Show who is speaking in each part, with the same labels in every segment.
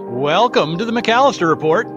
Speaker 1: Welcome to the McAllister Report.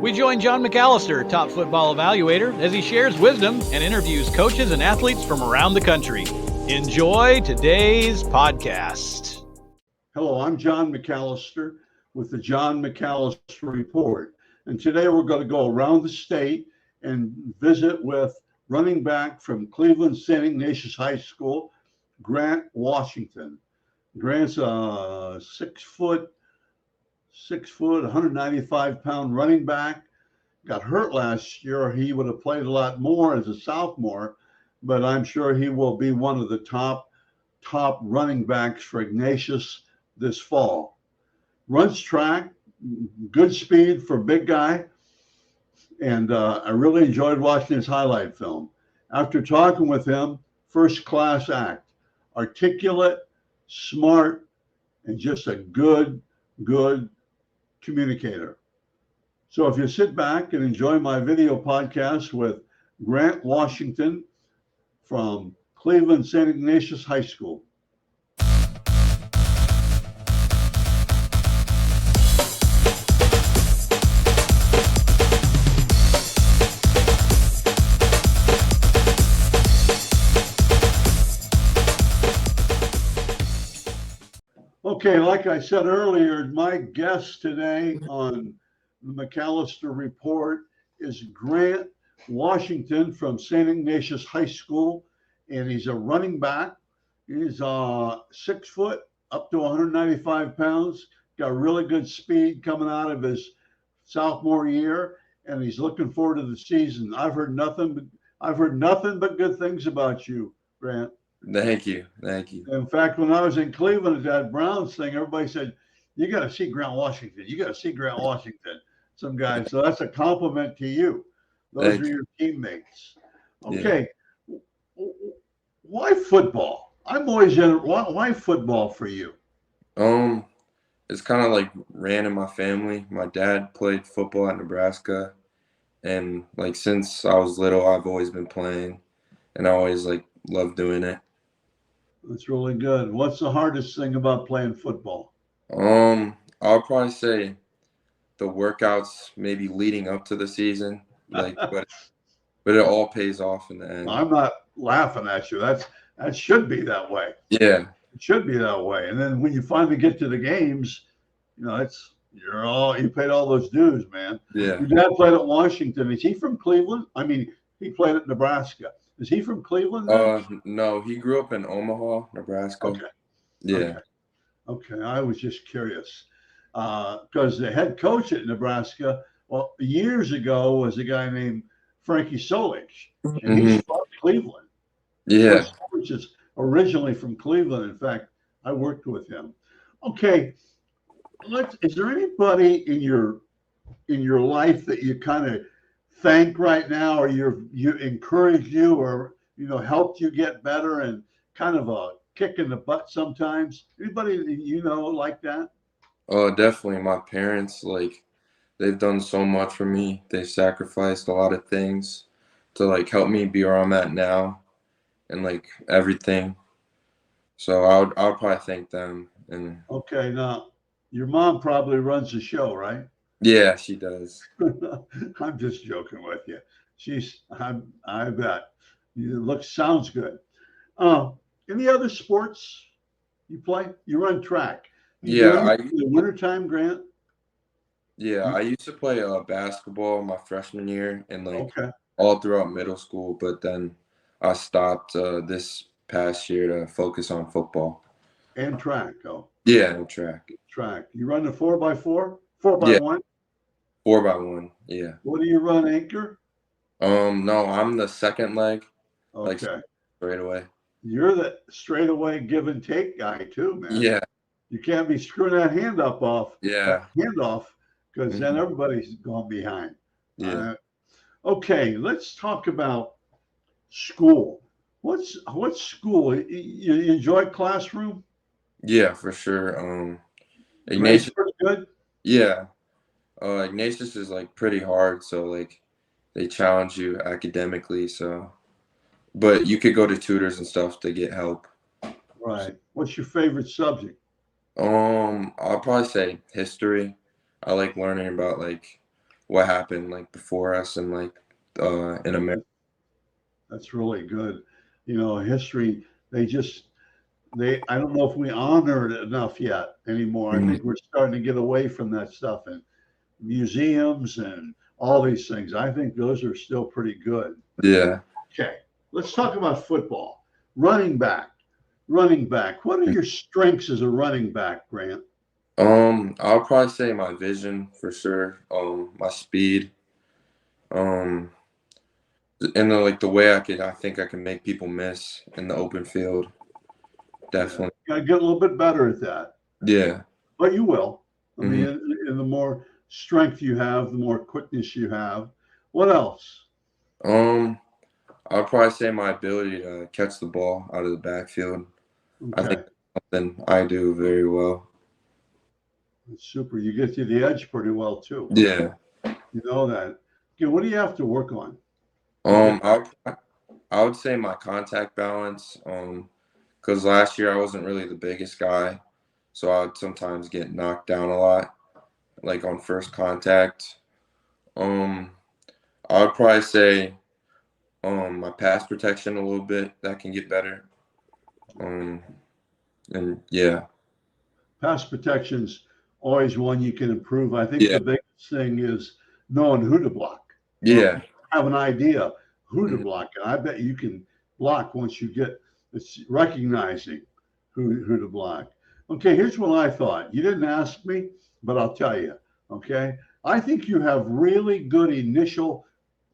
Speaker 1: We join John McAllister, top football evaluator, as he shares wisdom and interviews coaches and athletes from around the country. Enjoy today's podcast.
Speaker 2: Hello, I'm John McAllister with the John McAllister Report. And today we're going to go around the state and visit with running back from Cleveland St. Ignatius High School, Grant Washington. Grant's a 6 foot, 195-pound running back. Got hurt last year. He would have played a lot more as a sophomore, but I'm sure he will be one of the top running backs for Ignatius this fall. Runs track, good speed for a big guy, and I really enjoyed watching his highlight film. After talking with him, first class act, articulate, smart, and just a good communicator. So if you sit back and enjoy my video podcast with Grant Washington from Cleveland St. Ignatius High School. Okay, like I said earlier, my guest today on the McAllister Report is Grant Washington from St. Ignatius High School, and he's a running back. He's 6 foot, up to 195 pounds, got really good speed coming out of his sophomore year, and he's looking forward to the season. I've heard nothing but good things about you, Grant.
Speaker 3: Thank you.
Speaker 2: In fact, when I was in Cleveland at that Browns thing, everybody said, you got to see Grant Washington. You got to see Grant Washington. Some guys. So that's a compliment to you. Those are your teammates. Okay. Yeah. Why football? I'm always why football for you?
Speaker 3: It's kind of like ran in my family. My dad played football at Nebraska, and like since I was little, I've always been playing, and I always loved doing it.
Speaker 2: That's really good. What's the hardest thing about playing football?
Speaker 3: I'll probably say the workouts maybe leading up to the season, but it all pays off in the end.
Speaker 2: I'm not laughing at you. That should be that way.
Speaker 3: Yeah.
Speaker 2: It should be that way. And then when you finally get to the games, you paid all those dues, man.
Speaker 3: Yeah.
Speaker 2: Your dad played at Washington. Is he from Cleveland? I mean, he played at Nebraska. Is he from Cleveland?
Speaker 3: No, he grew up in Omaha, Nebraska.
Speaker 2: Okay.
Speaker 3: Yeah.
Speaker 2: Okay. I was just curious because the head coach at Nebraska, years ago, was a guy named Frankie Solich, and he's from Cleveland.
Speaker 3: Yeah.
Speaker 2: Which is originally from Cleveland. In fact, I worked with him. Okay. Is there anybody in your life that you kind of thank right now, or you encourage you, or helped you get better, and kind of a kick in the butt sometimes? Anybody like that?
Speaker 3: Oh, definitely. My parents, they've done so much for me. They've sacrificed a lot of things to help me be where I'm at now, and everything. So I would probably thank them. And
Speaker 2: okay, now your mom probably runs the show, right?
Speaker 3: Yeah, she does.
Speaker 2: I'm just joking with you. I bet. Sounds good. Any other sports you play? You run track. In the wintertime, Grant?
Speaker 3: Yeah, I used to play basketball my freshman year and all throughout middle school, but then I stopped this past year to focus on football.
Speaker 2: And track,
Speaker 3: Yeah, and track.
Speaker 2: Track. You run the 4x4? 4x1?
Speaker 3: 4x1, yeah.
Speaker 2: What do you run, anchor?
Speaker 3: No, I'm the second leg.
Speaker 2: Okay.
Speaker 3: Straight away.
Speaker 2: You're the straightaway give and take guy too, man.
Speaker 3: Yeah.
Speaker 2: You can't be screwing that hand off.
Speaker 3: Yeah.
Speaker 2: Hand off, because then everybody's gone behind.
Speaker 3: Yeah.
Speaker 2: Okay, let's talk about school. What's school? You enjoy classroom?
Speaker 3: Yeah, for sure.
Speaker 2: Ignatius pretty good?
Speaker 3: Yeah. Ignatius is pretty hard, so they challenge you academically, so but you could go to tutors and stuff to get help.
Speaker 2: Right. What's your favorite subject?
Speaker 3: I'll probably say history. I like learning about like what happened like before us and like in America.
Speaker 2: That's really good. History, they just, I don't know if we honor it enough yet anymore. I
Speaker 3: Mhm.
Speaker 2: think we're starting to get away from that stuff in museums and all these things. I think those are still pretty good.
Speaker 3: Yeah.
Speaker 2: Okay, let's talk about football. Running back. Running back. What are your strengths as a running back, Grant?
Speaker 3: I'll probably say my vision for sure. My speed. Um, and like the way I think I can make people miss in the open field.
Speaker 2: Yeah,
Speaker 3: Definitely.
Speaker 2: you gotta get a little bit better at that,
Speaker 3: Yeah.
Speaker 2: but you will. I mean,
Speaker 3: hmm
Speaker 2: and the more strength you have, the more quickness you have. What else?
Speaker 3: Um, I'll probably say my ability to catch the ball out of the backfield. I think
Speaker 2: Okay,
Speaker 3: that's something I do very well.
Speaker 2: that's super. You get to the edge pretty well too.
Speaker 3: Yeah.
Speaker 2: You know that. Okay, what do you have to work on to get that?
Speaker 3: I would say my contact balance. Because last year I wasn't really the biggest guy, so I would sometimes get knocked down a lot, like on first contact. Um, I would probably say my pass protection a little bit that can get better. Um, and yeah,
Speaker 2: Pass protection's always one you can improve. I think
Speaker 3: yeah,
Speaker 2: the biggest thing is knowing who to block or
Speaker 3: yeah,
Speaker 2: have an idea who to
Speaker 3: mhm,
Speaker 2: block. And I bet you can block once you get it's recognizing who to block. Okay, here's what I thought. You didn't ask me, but I'll tell you. Okay. I think you have really good initial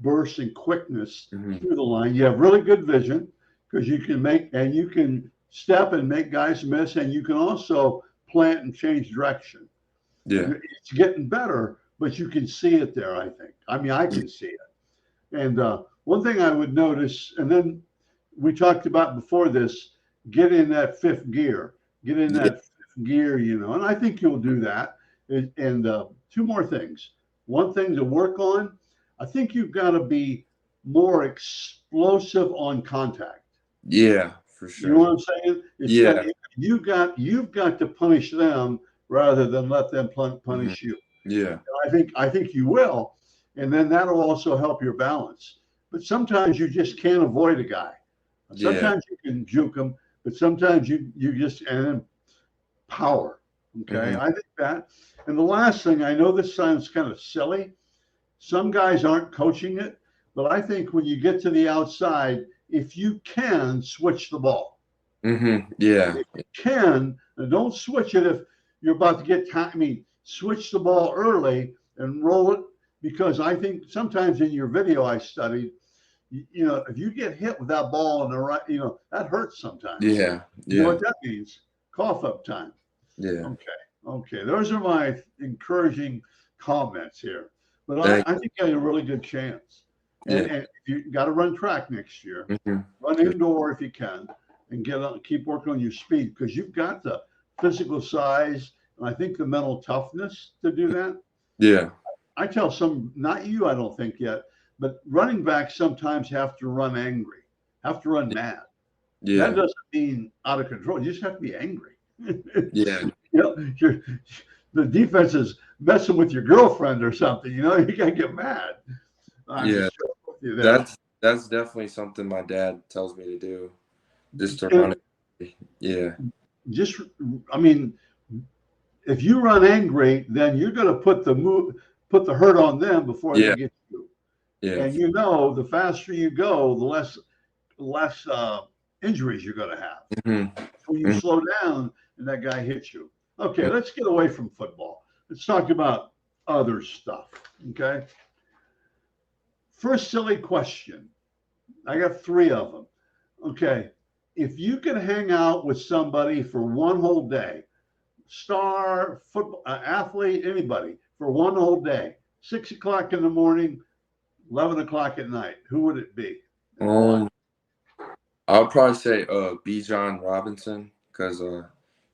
Speaker 2: burst and quickness
Speaker 3: mhm,
Speaker 2: through the line. You have really good vision because you can make and you can step and make guys miss, and you can also plant and change direction.
Speaker 3: yeah,
Speaker 2: It's getting better, but you can see it there, I think. I mean, I can see it. And one thing I would notice, and then we talked about before this, get in that fifth gear, get in
Speaker 3: yeah,
Speaker 2: that fifth gear, and I think you'll do that. And two more things. One thing to work on, I think you've got to be more explosive on contact.
Speaker 3: yeah, for
Speaker 2: You know
Speaker 3: sure.
Speaker 2: what I'm saying? It's got
Speaker 3: Yeah,
Speaker 2: you've got to punish them rather than let them
Speaker 3: mhm,
Speaker 2: punish you.
Speaker 3: yeah,
Speaker 2: I think you will, and then that'll also help your balance. But sometimes you just can't avoid a guy.
Speaker 3: yeah,
Speaker 2: Sometimes you can juke them, but sometimes you just and then power. Okay,
Speaker 3: hmm
Speaker 2: I think that. And the last thing, I know this sounds kind of silly. Some guys aren't coaching it, but I think when you get to the outside, if you can switch the ball,
Speaker 3: yeah,
Speaker 2: if you can, and don't switch it if you're about to get time. I mean, switch the ball early and roll it because I think sometimes in your video I studied, if you get hit with that ball in the right, that hurts sometimes.
Speaker 3: yeah,
Speaker 2: You know
Speaker 3: yeah,
Speaker 2: what that means? Cough up time.
Speaker 3: yeah.
Speaker 2: Okay. Okay. Those are my encouraging comments here. But I,
Speaker 3: Thank,
Speaker 2: I think you have a really good chance. And,
Speaker 3: yeah,
Speaker 2: and you got to run track next year.
Speaker 3: hmm
Speaker 2: Run indoor if you can and keep working on your speed because you've got the physical size and I think the mental toughness to do that.
Speaker 3: yeah,
Speaker 2: I tell some, not you, I don't think yet, but running backs sometimes have to run angry, have to run mad. That
Speaker 3: yeah,
Speaker 2: doesn't mean out of control. You just have to be angry.
Speaker 3: yeah,
Speaker 2: You're, the defense is messing with your girlfriend or something. You gotta get mad. I'm
Speaker 3: yeah.
Speaker 2: just joking with you there.
Speaker 3: That's definitely something my dad tells me to do, just to run
Speaker 2: And
Speaker 3: it. Yeah,
Speaker 2: just, I mean, if you run angry, then you're gonna put the hurt on them before they
Speaker 3: yeah,
Speaker 2: get you.
Speaker 3: yeah,
Speaker 2: And the faster you go, the less injuries you're gonna have.
Speaker 3: hmm
Speaker 2: When you
Speaker 3: hmm
Speaker 2: slow down and that guy hits you. Okay, let's get away from football. Let's talk about other stuff. Okay. First silly question. I got three of them. Okay. If you could hang out with somebody for one whole day, star, football, athlete, anybody, for one whole day, 6 o'clock in the morning, 11 o'clock at night, who would it be and why?
Speaker 3: Um, I'll probably say B. John Robinson because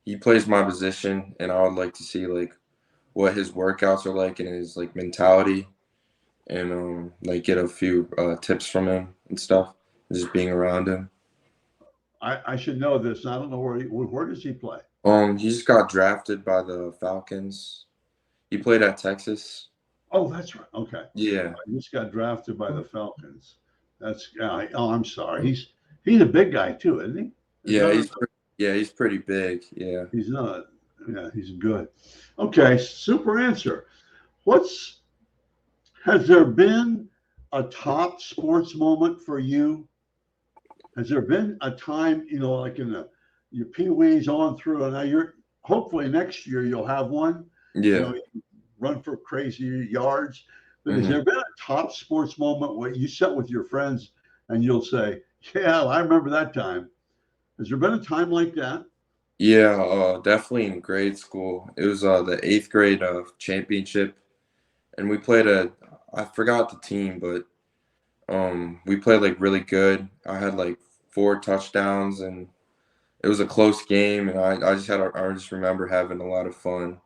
Speaker 3: he plays my position, and I would like to see like what his workouts are like and his like mentality, and like get a few tips from him and stuff. Just being around him.
Speaker 2: I should know this. I don't know where does he play?
Speaker 3: He just got drafted by the Falcons. He played at Texas.
Speaker 2: Oh, that's right. Okay.
Speaker 3: Yeah.
Speaker 2: He just got drafted by the Falcons. That's yeah. Oh, I'm sorry. He's a big guy too, isn't he? Is
Speaker 3: Yeah,
Speaker 2: that
Speaker 3: he's pretty big. Yeah.
Speaker 2: he's not? Yeah, he's good. Okay, super answer. What's Has there been a top sports moment for you? Has there been a time, like in your Pee Wees on through, and now you're hopefully next year you'll have one,
Speaker 3: Yeah.
Speaker 2: you run for crazy yards. But has
Speaker 3: hmm
Speaker 2: there been a top sports moment where you sit with your friends and you'll say, "Yeah, I remember that time." Has there been a time like that?
Speaker 3: Yeah, definitely in grade school. It was the eighth grade championship, and we played I forgot the team, but we played like really good. I had like 4 touchdowns, and it was a close game, and I just remember having a lot of fun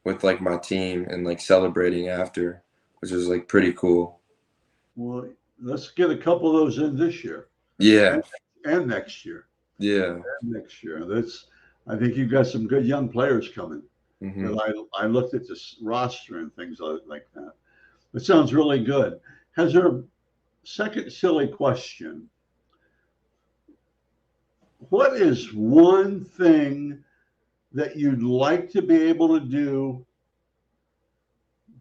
Speaker 3: with like my team and like celebrating after, which was like pretty cool.
Speaker 2: Well, let's get a couple of those in this year
Speaker 3: Yeah,
Speaker 2: and, and next year.
Speaker 3: yeah.
Speaker 2: Next year. I think you've got some good young players coming.
Speaker 3: hmm
Speaker 2: Because I looked at this roster and things like that. It sounds really good. Has there Second silly question? What is one thing that you'd like to be able to do,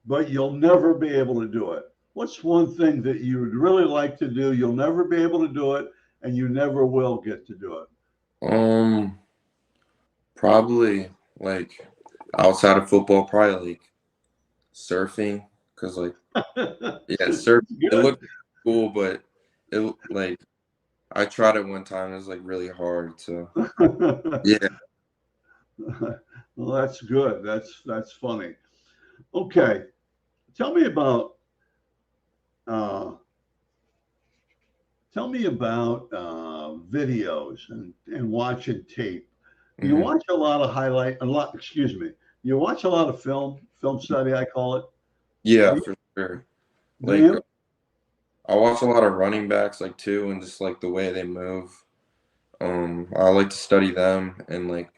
Speaker 2: but you'll never be able to do it? What's one thing that you would really like to do? You'll never be able to do it, and you never will get to do
Speaker 3: Um, Probably like outside of football, probably like surfing, because like
Speaker 2: it.
Speaker 3: yeah, surf it
Speaker 2: Good.
Speaker 3: looked cool, but it like I tried it one time. It was like really hard. So yeah.
Speaker 2: Well, that's good. That's funny. Okay, tell me about uh, videos and watching tape. You
Speaker 3: hmm
Speaker 2: watch a lot of a lot. Excuse me. You watch a lot of film study. I call it.
Speaker 3: Yeah,
Speaker 2: Do you?
Speaker 3: for sure.
Speaker 2: Do
Speaker 3: Like
Speaker 2: you?
Speaker 3: I watch a lot of running backs like too, and just like the way they move. I like to study them, and like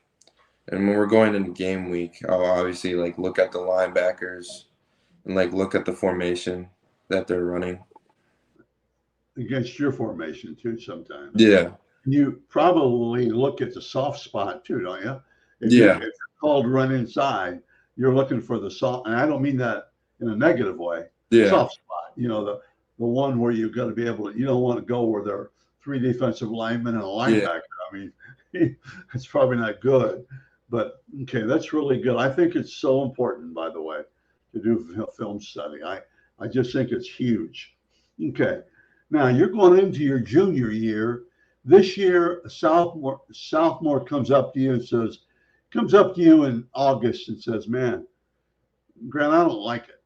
Speaker 3: and when we're going into game week, I'll obviously like look at the linebackers and like look at the formation that they're running.
Speaker 2: Against your formation too. Sometimes
Speaker 3: Yeah,
Speaker 2: you probably look at the soft spot too, don't you? If
Speaker 3: yeah,
Speaker 2: you're called to run inside, you're looking for the soft, and I don't mean that in a negative way.
Speaker 3: yeah,
Speaker 2: Soft spot. The one where you've got to be able to. You don't want to go where there are three defensive linemen and a
Speaker 3: yeah.
Speaker 2: linebacker. I mean, it's probably not good. But okay, that's really good. I think it's so important, by the way, to do film study. I just think it's huge. Okay, now you're going into your junior year. This year, a sophomore comes up to you in August and says, "Man, Grant, I don't like it.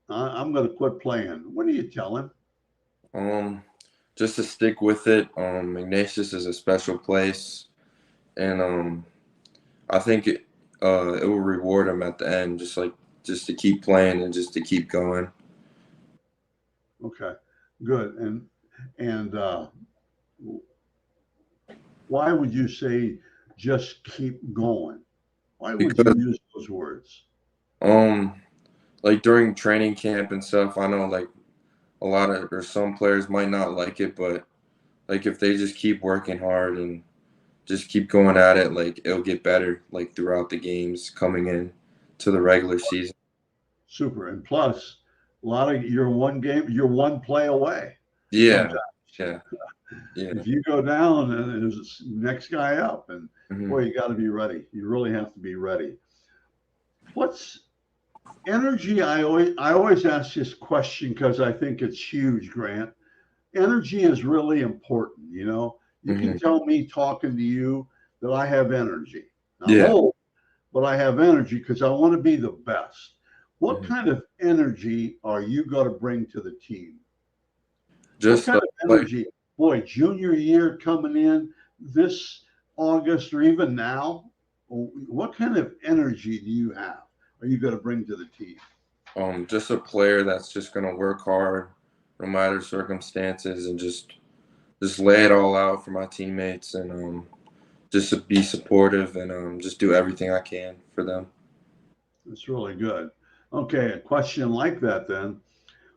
Speaker 2: I'm going to quit playing." What do you tell him?
Speaker 3: Um, just to stick with it. Ignatius is a special place, and I think it will reward him at the end, just to keep playing and just to keep going.
Speaker 2: Okay, good. And why would you say just keep going? Why would you
Speaker 3: Because
Speaker 2: use those words?
Speaker 3: um, like during training camp and stuff, I know like a lot of or some players might not like it, but like if they just keep working hard and just keep going at it, like it'll get better like throughout the games coming in to the regular season.
Speaker 2: Super. And plus, a lot of you're one play away.
Speaker 3: Yeah,
Speaker 2: Sometimes
Speaker 3: yeah, yeah.
Speaker 2: if you go down, and there's the next guy up, and
Speaker 3: hmm
Speaker 2: boy, you got to be ready. You really have to be ready. What's energy? I always ask this question because I think it's huge, Grant. Energy is really important. You can
Speaker 3: hmm
Speaker 2: tell me talking to you that I have energy. I'm
Speaker 3: Yeah.
Speaker 2: old, but I have energy because I want to be the best. What
Speaker 3: hmm
Speaker 2: kind of energy are you going to bring to the team? What
Speaker 3: Just
Speaker 2: kind of
Speaker 3: like
Speaker 2: energy, boy, junior year coming in this August or even now? What kind of energy do you have? Are you going to bring to the team?
Speaker 3: just a player that's just gonna work hard no matter circumstances and just lay it all out for my teammates and just to be supportive and just do everything I can for them.
Speaker 2: It's really good. Okay, a question like that then.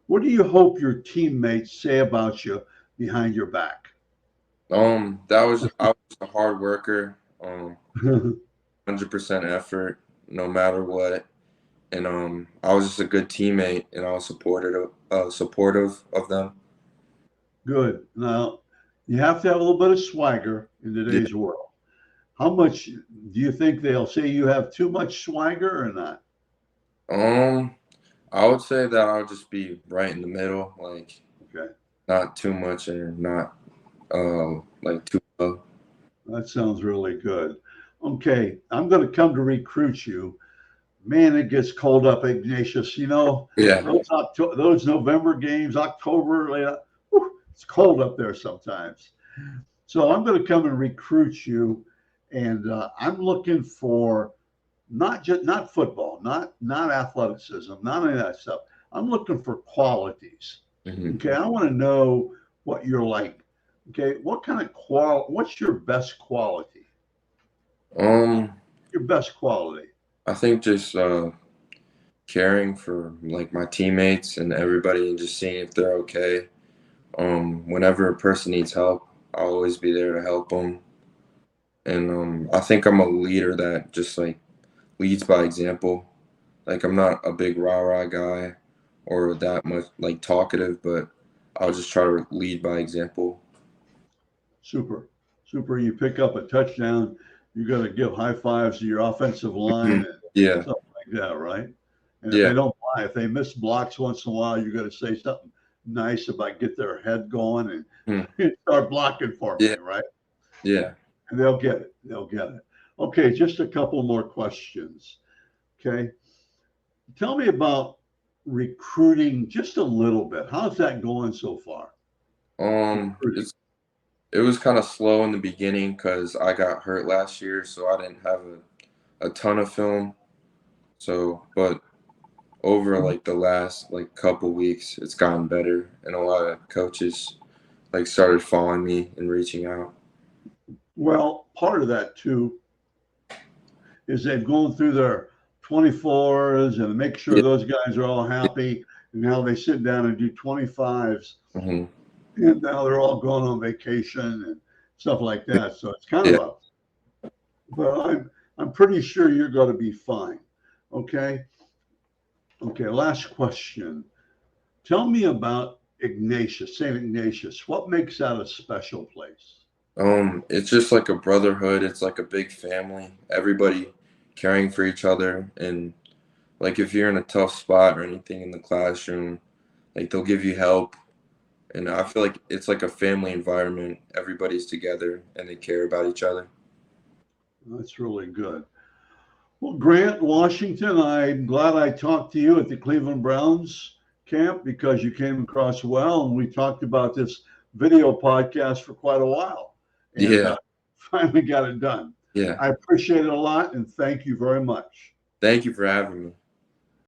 Speaker 2: What do you hope your teammates say about you behind your back?
Speaker 3: I was a hard worker, 100% effort, no matter what. And I was just a good teammate, and I was supportive of them.
Speaker 2: Good. Now, you have to have a little bit of swagger in
Speaker 3: Yeah.
Speaker 2: today's world. How much do you think they'll say you have too much swagger or not?
Speaker 3: Um, I would say that I'll just be right in the middle, like
Speaker 2: Okay,
Speaker 3: not too much and not like too low.
Speaker 2: that sounds really good. Okay, I'm going to come to recruit you. Man, it gets cold up, Ignatius. You know,
Speaker 3: Yeah.
Speaker 2: those November games, October, it's cold up there sometimes. So I'm going to come and recruit you, and I'm looking for not football, not athleticism, not any of that stuff. I'm looking for qualities.
Speaker 3: Hmm.
Speaker 2: Okay, I want to know what you're like. Okay, what kind of what's your best quality?
Speaker 3: Um,
Speaker 2: Your best quality.
Speaker 3: I think just caring for like my teammates and everybody and just seeing if they're okay. Whenever a person needs help, I'll always be there to help them. And I think I'm a leader that just like leads by example. Like I'm not a big rah-rah guy or that much like talkative, but I'll just try to lead by example.
Speaker 2: Super, super. You pick up a touchdown, you got to give high fives to your offensive line
Speaker 3: Mhm.
Speaker 2: and
Speaker 3: Yeah,
Speaker 2: stuff like that, right? And if
Speaker 3: yeah,
Speaker 2: they don't fly, if they miss blocks once in a while, you got to say something nice about get their head going
Speaker 3: mhm.
Speaker 2: and start blocking for me,
Speaker 3: Yeah,
Speaker 2: right?
Speaker 3: yeah.
Speaker 2: And they'll get it. They'll get it. Okay, just a couple more questions. Okay. Tell me about recruiting just a little bit. How's that going so far? Recruiting.
Speaker 3: It's it was kind of slow in the beginning because I got hurt last year, so I didn't have a ton of film. So, but over like the last like couple weeks, it's gotten better, and a lot of coaches like started following me and reaching out.
Speaker 2: Well, part of that too is they've gone through their 24s and make sure
Speaker 3: Yeah,
Speaker 2: those guys are all happy. And now they sit down and do 25s,
Speaker 3: hmm,
Speaker 2: and now they're all going on vacation and stuff like that. So it's kind of
Speaker 3: yeah.
Speaker 2: a, but I'm pretty sure you're going to be fine. Okay. Okay. Last question. Tell me about Ignatius, St. Ignatius. What makes that a special place?
Speaker 3: It's just like a brotherhood. It's like a big family. Everybody caring for each other, and like if you're in a tough spot or anything in the classroom, like they'll give you help. And I feel like it's like a family environment. Everybody's together and they care about each other.
Speaker 2: That's really good. Well, Grant Washington, I'm glad I talked to you at the Cleveland Browns camp because you came across well, and we talked about this video podcast for quite a while, and
Speaker 3: Yeah,
Speaker 2: finally got it done.
Speaker 3: yeah.
Speaker 2: I appreciate it a lot, and thank you very much.
Speaker 3: Thank you for having me.